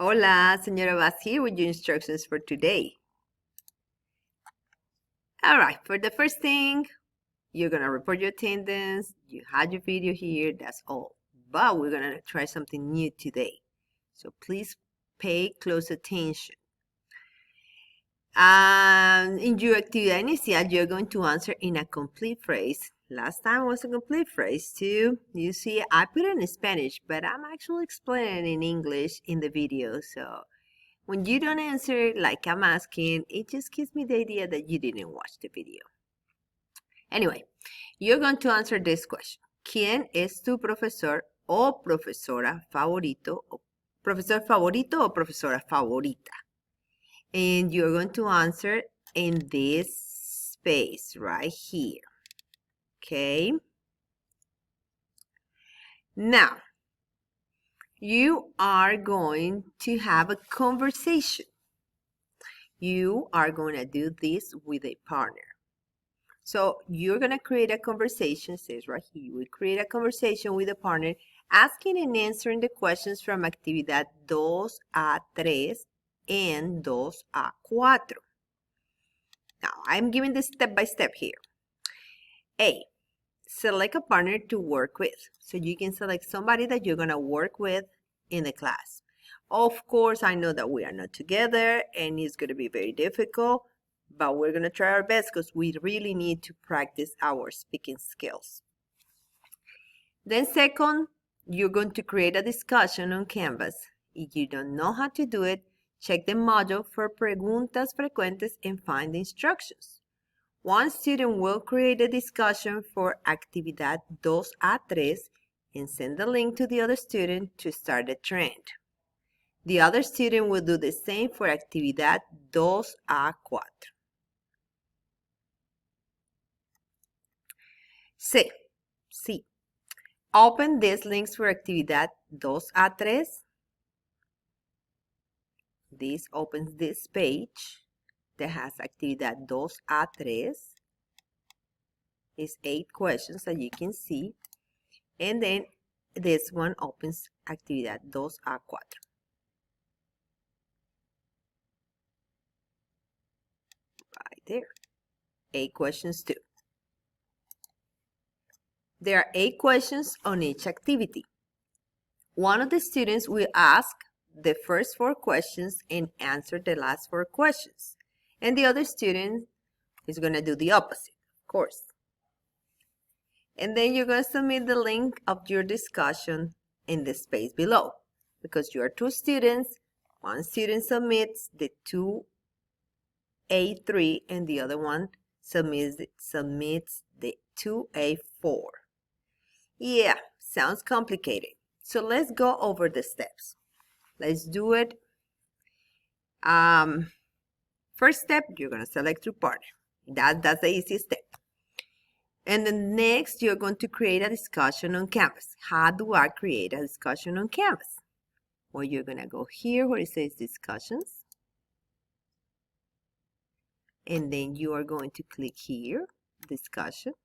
Hola, señora Vaz here with your instructions for today. All right, for the first thing, you're going to report your attendance. You had your video here, that's all. But we're going to try something new today. So please pay close attention. In your activity inicial, you're going to answer in a complete phrase. Last time was a complete phrase too. You see, I put it in Spanish, but I'm actually explaining it in English in the video. So when you don't answer like I'm asking, it just gives me the idea that you didn't watch the video. Anyway, you're going to answer this question. ¿Quién es tu profesor o profesora favorito? Profesor favorito o profesora favorita? And you're going to answer in this space right here. Okay? Now, you are going to have a conversation. You are going to do this with a partner. So you're going to create a conversation, it says right here, you will create a conversation with a partner asking and answering the questions from actividad 2A-3 and 2A-4. Now, I'm giving this step by step here. A, select a partner to work with. So you can select somebody that you're going to work with in the class. Of course, I know that we are not together and it's going to be very difficult, but we're going to try our best because we really need to practice our speaking skills. Then second, you're going to create a discussion on Canvas. If you don't know how to do it, check the module for preguntas frecuentes and find the instructions. One student will create a discussion for actividad 2A-3 and send the link to the other student to start the trend. The other student will do the same for actividad 2A-4. C. Open these links for actividad 2A-3. This opens this page that has actividad 2A-3. It's 8 questions that you can see. And then this one opens actividad 2A-4. Right there. 8 questions too. There are 8 questions on each activity. One of the students will ask the first 4 questions and answer the last 4 questions. And the other student is going to do the opposite, of course. And then you're going to submit the link of your discussion in the space below. Because you are 2 students, one student submits the 2A-3 and the other one submits the 2A-4. Yeah, sounds complicated. So let's go over the steps. Let's do it. First step, you're going to select your partner. That's the easiest step. And then next, you're going to create a discussion on Canvas. How do I create a discussion on Canvas? Well, you're going to go here where it says discussions. And then you are going to click here, discussion.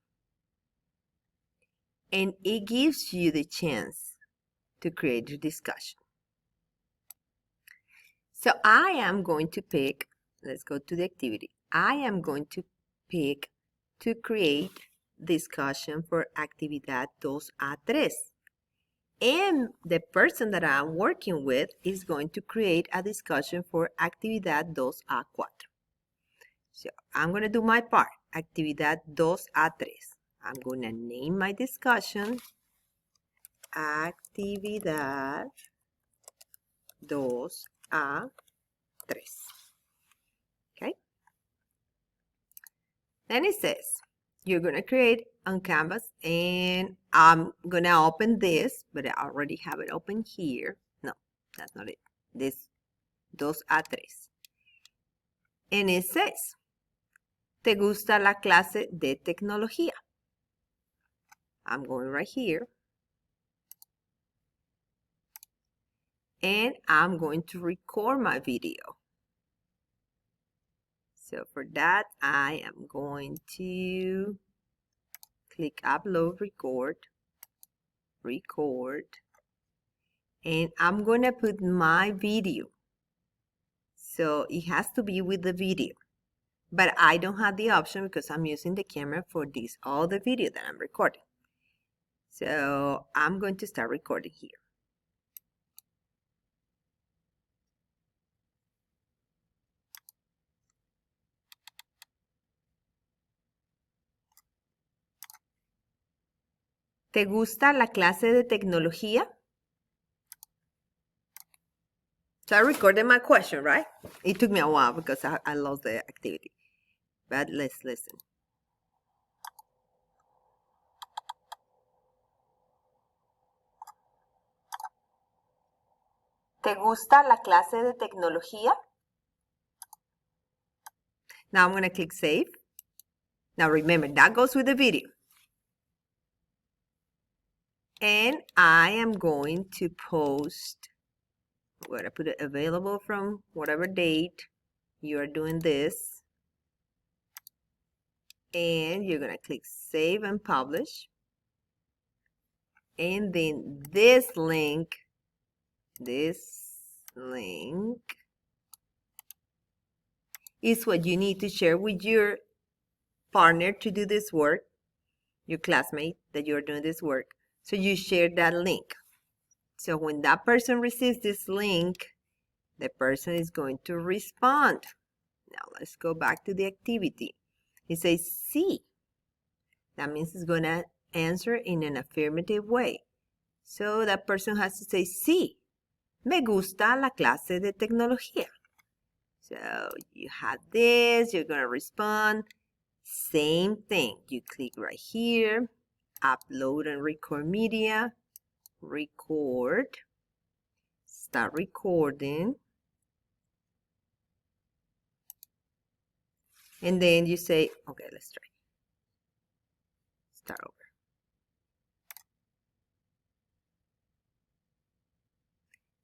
And it gives you the chance to create a discussion. So I am going to pick, let's go to the activity. I am going to pick to create discussion for actividad 2A-3. And the person that I'm working with is going to create a discussion for actividad 2A-4. So I'm going to do my part, actividad 2A-3. I'm going to name my discussion actividad 2A-3. Okay. Then it says you're going to create on Canvas, and I'm going to open this, but I already have it open here. No, that's not it. This 2A-3. And it says, ¿te gusta la clase de tecnología? I'm going right here. And I'm going to record my video. So for that, I am going to click upload, record, And I'm going to put my video. So it has to be with the video. But I don't have the option because I'm using the camera for this, all the video that I'm recording. So I'm going to start recording here. ¿Te gusta la clase de tecnología? So I recorded my question, right? It took me a while because I lost the activity. But let's listen. ¿Te gusta la clase de tecnología? Now I'm going to click save. Now remember, that goes with the video. And I am going to post, I'm going to put it available from whatever date you are doing this. And you're going to click save and publish. And then this link is what you need to share with your partner to do this work, your classmate that you're doing this work. So you share that link. So when that person receives this link, the person is going to respond. Now let's go back to the activity. It says sí. That means it's going to answer in an affirmative way. So that person has to say sí. Me gusta la clase de tecnología. So you have this, you're going to respond. Same thing. You click right here, upload and record media, record, start recording. And then you say, okay, let's try. Start over.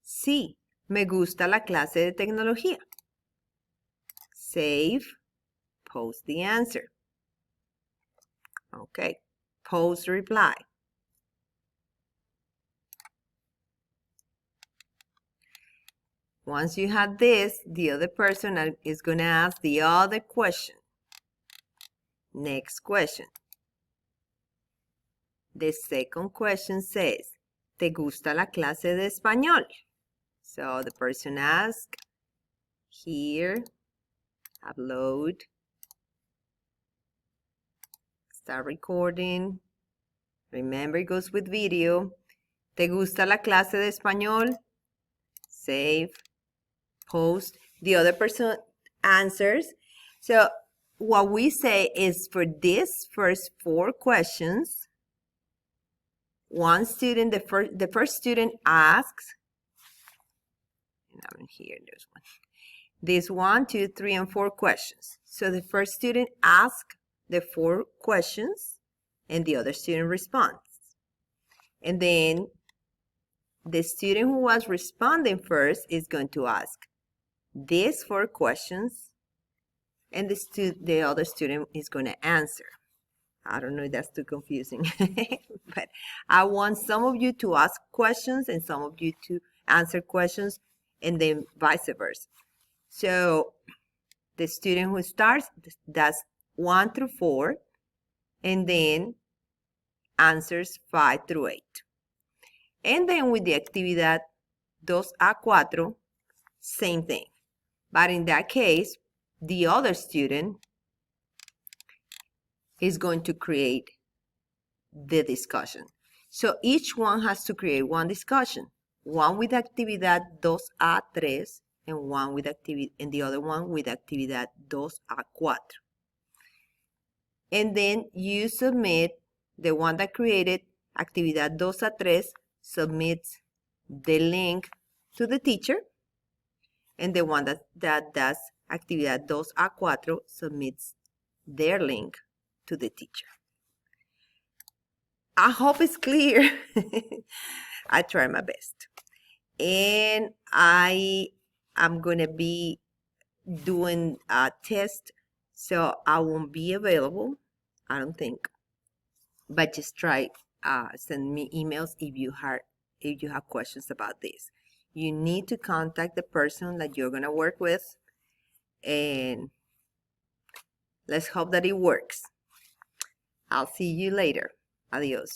Sí, me gusta la clase de tecnología. Save, post the answer. Okay, post reply. Once you have this, the other person is going to ask the other question. Next question. The second question says, ¿te gusta la clase de español? So the person asks, here, upload, start recording. Remember, it goes with video. ¿Te gusta la clase de español? Save, post. The other person answers. So what we say is for this first 4 questions, one student, the first student asks, and here, there's one. There's 1, 2, 3, and 4 questions. So the first student asks the 4 questions, and the other student responds. And then the student who was responding first is going to ask these 4 questions, and the other student is going to answer. I don't know if that's too confusing, but I want some of you to ask questions and some of you to answer questions, and then vice versa. So the student who starts does 1 through 4, and then answers 5 through 8. And then with the actividad 2A-4, same thing. But in that case, the other student is going to create the discussion. So each one has to create one discussion, one with actividad 2A-3 and the other one with actividad 2A-4. And then you submit, the one that created actividad 2A-3 submits the link to the teacher, and the one that does actividad 2A-4 submits their link to the teacher. I hope it's clear. I try my best. And I am going to be doing a test, so I won't be available, I don't think. But just try, send me emails if you have if you have questions about this. You need to contact the person that you're going to work with, and let's hope that it works. I'll see you later. Adios.